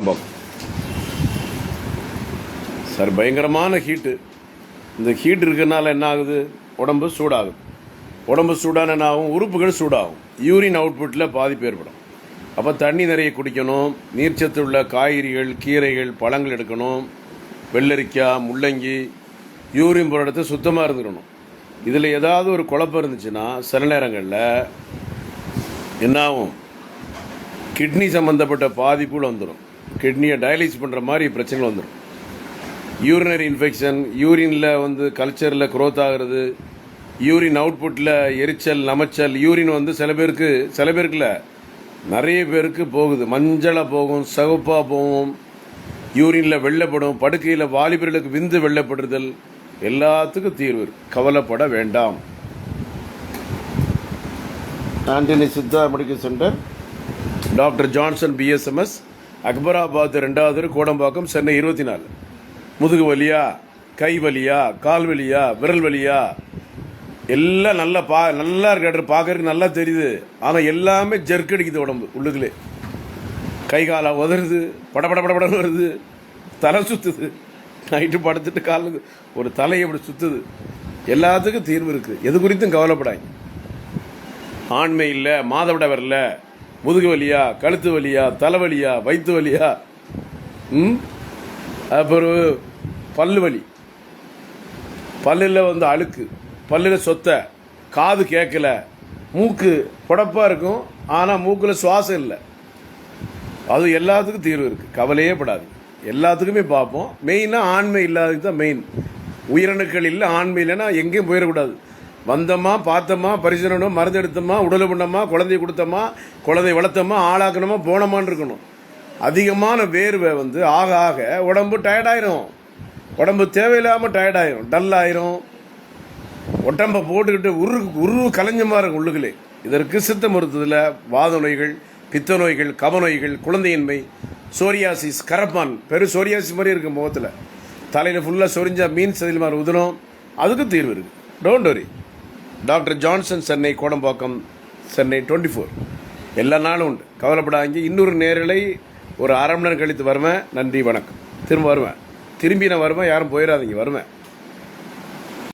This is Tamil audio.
குடம்பம். சார் பயங்கரமான ஹீட்டு. இந்த ஹீட் இருக்கிறதுனால என்ன ஆகுது? உடம்பு சூடாகுது. உடம்பு சூடான என்ன ஆகும்? உறுப்புகள் சூடாகும். யூரின் அவுட்புட்டில் பாதிப்பு ஏற்படும். அப்போ தண்ணி நிறைய குடிக்கணும். நீர்ச்சத்து உள்ள காய்கறிகள், கீரைகள், பழங்கள் எடுக்கணும். வெள்ளரிக்காய், முள்ளங்கி, யூரின் போகிற இடத்த சுத்தமாக இருந்துக்கணும். இதில் ஏதாவது ஒரு குழப்பம் இருந்துச்சுன்னா சில நேரங்களில் என்ன ஆகும்? கிட்னி சம்மந்தப்பட்ட பாதிப்புகள் வந்துடும். கிட்னியை டயலிஸ் பண்ணுற மாதிரி பிரச்சனைகள் வந்துடும். யூரினரி இன்ஃபெக்ஷன், யூரினில் கல்ச்சரில் க்ரோத் ஆகிறது, யூரின் அவுட்புட்டில் எரிச்சல், நமைச்சல், யூரின் சில பேருக்குல நிறைய பேருக்கு போகுது. மஞ்சளாக போகும், சிவப்பாக போகும், யூரினில் வெள்ளைப்படும், படுக்கையில் வாலிபர்களுக்கு விந்து வெள்ளைப்படுதல், எல்லாத்துக்கும் தீர்வு இருக்கு. கவலைப்பட வேண்டாம். Antony Siddha medical centre, doctor Johnson BSMS, Akbarabad 2வது கோடம்பாக்கம், சென்னை 24. முதுகு வலியா, கை வலியா, கால் வலியா, விரல் வலியா, எல்லாம் நல்லா இருக்க பார்க்கறதுக்கு நல்லா தெரியுது. ஆனால் எல்லாமே ஜெர்க் அடிக்குது. உடம்பு உள்ளுக்குள்ளே கை காலை உதறுது, படபடன்னு வருது, தலை சுற்றுது. நைட்டு படுத்துட்டு காலுக்கு ஒரு தலை எப்படி சுற்றுது. எல்லாத்துக்கும் தீர்வு இருக்குது. எது குறித்தும் கவலைப்படாங்க. ஆண்மை இல்லை, மாதவிட வரல, முதுகு வலியா, கழுத்து வலியா, தலைவலியா, வயிற்று வலியா, அப்புறம் பல்லு வலி, பல்லில் அழுக்கு, பல்லில் சொத்தை, காது கேட்கல, மூக்கு புடப்பாக இருக்கும் ஆனால் மூக்கில் சுவாசம் இல்லை. அது எல்லாத்துக்கும் தீர்வு இருக்குது. கவலையே படாது. எல்லாத்துக்குமே பார்ப்போம். மெயினாக ஆண்மை இல்லாதது தான் மெயின். உயிரணுக்கள் இல்லை, ஆண்மை இல்லைன்னா எங்கேயும் போயிடக்கூடாது. வந்தோமா, பார்த்தோமா, பரிசோதனை, மருந்து எடுத்தோமா, உடல் பண்ணோமா, குழந்தைய கொடுத்தோமா, குழந்தைய வளர்த்தோமா, ஆளாக்கணுமா, போனோமான்னு இருக்கணும். அதிகமான வேர்வை ஆக ஆக உடம்பு டயர்டாயிரும். உடம்பு தேவையில்லாமல் டயர்டாயிரும், டல் ஆயிரும். உடம்பை போட்டுக்கிட்டு உரு கலைஞ்சமாக இருக்கும் உள்ளுகளே. இதற்கு சித்த மருத்துவத்தில் வாத நோய்கள், பித்த நோய்கள், கப நோய்கள், குழந்தையின்மை, சோரியாசிஸ், கரப்பான், சோரியாசிஸ் மாதிரி இருக்கும் முகத்தில், தலையில் ஃபுல்லாக சொரிஞ்சா மீன் சதில் மாதிரி உதணும். அதுக்கும் தீர்வு இருக்குது. Don't worry. Doctor Johnson, Chennai Kodambakkam, Chennai 24. எல்லா நாளும் உண்டு. கவலைப்படாங்க. இன்னொரு நேரலை ஒரு 1/2 மணி நேரம் கழித்து வருவேன். நன்றி, வணக்கம். திரும்ப வருவேன். திரும்பி நான் வருவேன். யாரும் போயிடாதீங்க. வருவேன்.